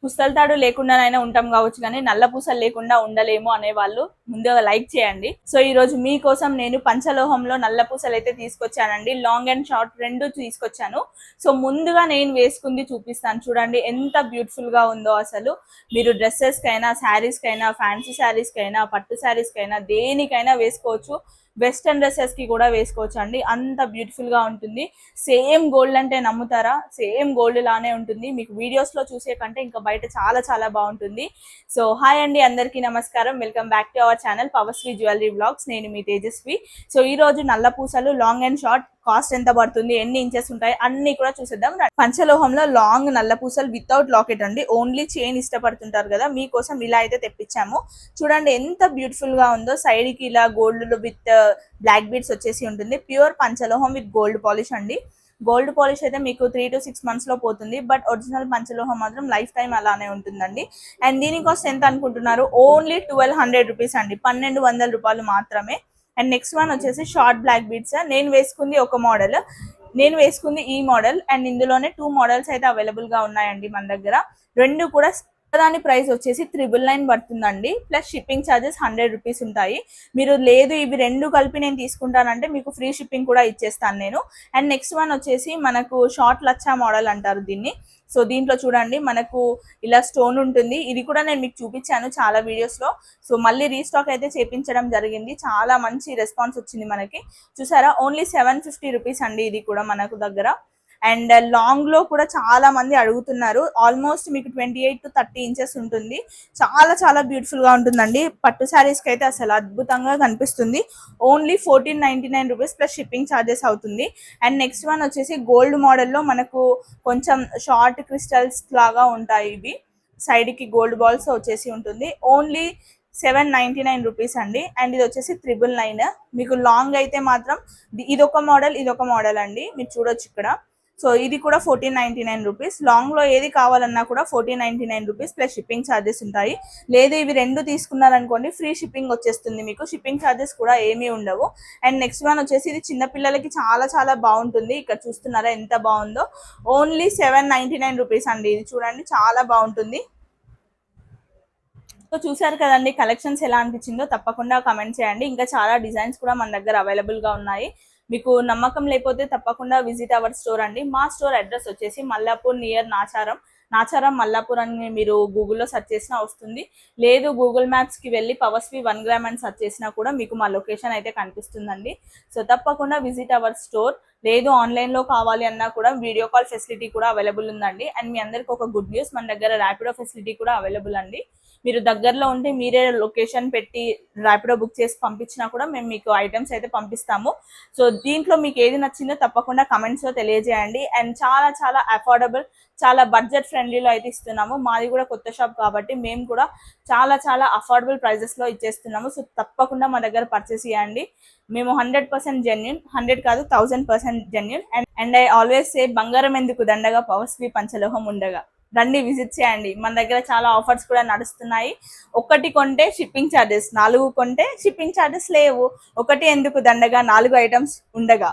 పుస్తల తాడు లేకుండానైనా ఉంటాం కావచ్చు, కానీ నల్ల పూసలు లేకుండా ఉండలేము అనేవాళ్ళు ముందుగా లైక్ చేయండి. సో ఈ రోజు మీకోసం నేను పంచలోహంలో నల్ల పూసలు అయితే తీసుకొచ్చానండి. లాంగ్ అండ్ షార్ట్ రెండు తీసుకొచ్చాను. సో ముందుగా నేను వేసుకుంది చూపిస్తాను చూడండి, ఎంత బ్యూటిఫుల్ గా ఉందో. అసలు మీరు డ్రెస్సెస్ కైనా, శారీస్ కైనా, ఫ్యాన్సీ శారీస్ కైనా, పట్టు శారీస్ కైనా దేనికైనా వేసుకోవచ్చు. వెస్టర్న్ డ్రెస్సెస్ కి కూడా వేసుకోవచ్చు అండి, అంత బ్యూటిఫుల్ గా ఉంటుంది. సేమ్ గోల్డ్ అంటే నమ్ముతారా, సేమ్ గోల్డ్ లానే ఉంటుంది. మీకు వీడియోస్ లో చూసే కంటే ఇంకా బయట చాలా చాలా బాగుంటుంది. సో హాయ్ అండి, అందరికీ నమస్కారం. Welcome back to our channel పవర్శ్రీ జ్యువెలరీ వ్లాగ్స్. నేను మీ తేజస్వి. సో ఈ రోజు నల్ల పూసలు లాంగ్ అండ్ షార్ట్ కాస్ట్ ఎంత పడుతుంది, ఎన్ని ఇంచెస్ ఉంటాయి అన్ని కూడా చూసేద్దాం. పంచలోహంలో లాంగ్ నల్ల పూసలు వితౌట్ లాకెట్ అండి, ఓన్లీ చైన్ ఇష్టపడుతుంటారు కదా, మీకోసం ఇలా అయితే తెప్పించాము. చూడండి ఎంత బ్యూటిఫుల్ గా ఉందో. సైడ్ కి ఇలా గోల్డ్ విత్ బ్లాక్ బీడ్స్ వచ్చేసి ఉంటుంది. ప్యూర్ పంచలోహం విత్ గోల్డ్ పాలిష్ అండి. గోల్డ్ పాలిష్ అయితే మీకు 3 to 6 months లో పోతుంది, బట్ ఒరిజినల్ పంచలోహం మాత్రం లైఫ్ టైం అలానే ఉంటుందండి. అండ్ దీని కాస్ట్ ఎంత అనుకుంటున్నారు? ఓన్లీ 1200 రూపీస్ అండి, 1200 రూపాయలు మాత్రమే. అండ్ నెక్స్ట్ వన్ వచ్చేసి షార్ట్ బ్లాక్ బీడ్స్. నేను వేసుకుంది ఒక మోడల్, నేను వేసుకుంది ఈ మోడల్. అండ్ ఇందులోనే 2 మోడల్స్ అయితే అవైలబుల్ గా ఉన్నాయండి మన దగ్గర. రెండు కూడా దాని ప్రైస్ వచ్చేసి 999 పడుతుందండి, ప్లస్ షిప్పింగ్ ఛార్జెస్ 100 రూపీస్ ఉంటాయి. మీరు లేదు ఇవి రెండు కలిపి నేను తీసుకుంటానంటే మీకు ఫ్రీ షిప్పింగ్ కూడా ఇచ్చేస్తాను నేను. అండ్ నెక్స్ట్ వన్ వచ్చేసి మనకు షార్ట్ లచ్చా మోడల్ అంటారు దీన్ని. సో దీంట్లో చూడండి మనకు ఇలా స్టోన్ ఉంటుంది. ఇది కూడా నేను మీకు చూపించాను చాలా వీడియోస్ లో. సో మళ్ళీ రీస్టాక్ అయితే చేపించడం జరిగింది, చాలా మంచి రెస్పాన్స్ వచ్చింది మనకి. చూసారా, ఓన్లీ 750 రూపీస్ అండి ఇది కూడా మనకు దగ్గర. అండ్ లాంగ్ లో కూడా చాలా మంది అడుగుతున్నారు. ఆల్మోస్ట్ మీకు 28 to 30 ఇంచెస్ ఉంటుంది. చాలా చాలా బ్యూటిఫుల్ గా ఉంటుందండి. పట్టు శారీస్ కి అయితే అసలు అద్భుతంగా కనిపిస్తుంది. Only 1499 rupees plus shipping charges అవుతుంది. అండ్ నెక్స్ట్ వన్ వచ్చేసి గోల్డ్ మోడల్లో మనకు కొంచెం షార్ట్ క్రిస్టల్స్ లాగా ఉంటాయి. ఇవి సైడ్ కి గోల్డ్ బాల్స్ వచ్చేసి ఉంటుంది. ఓన్లీ 799 రూపీస్ అండి. అండ్ ఇది వచ్చేసి 999. మీకు లాంగ్ అయితే మాత్రం ఇదొక మోడల్ అండి, మీరు చూడొచ్చు ఇక్కడ. సో ఇది కూడా 1499 రూపీస్. లాంగ్ లో ఏది కావాలన్నా కూడా 1499 రూపీస్ ప్లస్ షిప్పింగ్ ఛార్జెస్ ఉంటాయి. లేదు ఇవి రెండు తీసుకున్నారనుకోండి ఫ్రీ షిప్పింగ్ వచ్చేస్తుంది మీకు, షిప్పింగ్ ఛార్జెస్ కూడా ఏమీ ఉండవు. అండ్ నెక్స్ట్ వన్ వచ్చేసి ఇది చిన్న పిల్లలకి చాలా చాలా బాగుంటుంది. ఇక్కడ చూస్తున్నారా ఎంత బాగుందో. ఓన్లీ 799 రూపీస్ అండి. ఇది చూడండి చాలా బాగుంటుంది. సో చూసారు కదండి, కలెక్షన్స్ ఎలా అనిపించిందో తప్పకుండా కమెంట్ చేయండి. ఇంకా చాలా డిజైన్స్ కూడా మన దగ్గర అవైలబుల్ గా ఉన్నాయి. మీకు నమ్మకం లేకపోతే తప్పకుండా విజిట్ అవర్ స్టోర్ అండి. మా స్టోర్ అడ్రస్ వచ్చేసి మల్లాపూర్ నియర్ నాచారం మల్లాపూర్ అని మీరు గూగుల్లో సెర్చ్ చేసినా వస్తుంది. లేదు గూగుల్ మ్యాప్స్ కి వెళ్ళి పవర్శ్రీ 1 గ్రామ్ అని సెర్చ్ చేసినా కూడా మీకు మా లొకేషన్ అయితే కనిపిస్తుందండి. సో తప్పకుండా విజిట్ అవర్ స్టోర్. లేదు ఆన్లైన్ లో కావాలి అన్నా కూడా వీడియో కాల్ ఫెసిలిటీ కూడా అవైలబుల్ ఉందండి. అండ్ మీ అందరికి ఒక గుడ్ న్యూస్, మన దగ్గర ర్యాపిడో ఫెసిలిటీ కూడా అవైలబుల్ అండి. మీరు దగ్గరలో ఉంటే మీరే లొకేషన్ పెట్టి ర్యాపిడో బుక్ చేసి పంపించినా కూడా మేము మీకు ఐటమ్స్ అయితే పంపిస్తాము. సో దీంట్లో మీకు ఏది నచ్చిందో తప్పకుండా కమెంట్స్ లో తెలియజేయండి. అండ్ చాలా చాలా అఫోర్డబుల్, చాలా బడ్జెట్ ఫ్రెండ్లీలో అయితే ఇస్తున్నాము. మాది కూడా కొత్త షాప్ కాబట్టి మేము కూడా చాలా చాలా అఫోర్డబుల్ ప్రైజెస్ లో ఇచ్చేస్తున్నాము. సో తప్పకుండా మా దగ్గర పర్చేస్ చేయండి. మేము 100% జెన్యున్, 100 కాదు 1000% genuine. And I always say బంగారం ఎందుకు దండగా, పవర్శ్రీ పంచలోహం ఉండగా. రండి విజిట్ చేయండి. మన దగ్గర చాలా ఆఫర్స్ కూడా నడుస్తున్నాయి. ఒకటి కొంటే షిప్పింగ్ ఛార్జెస్, 4 కొంటే షిప్పింగ్ ఛార్జెస్ లేవు. ఒకటి ఎందుకు దండగా, 4 ఐటమ్స్ ఉండగా.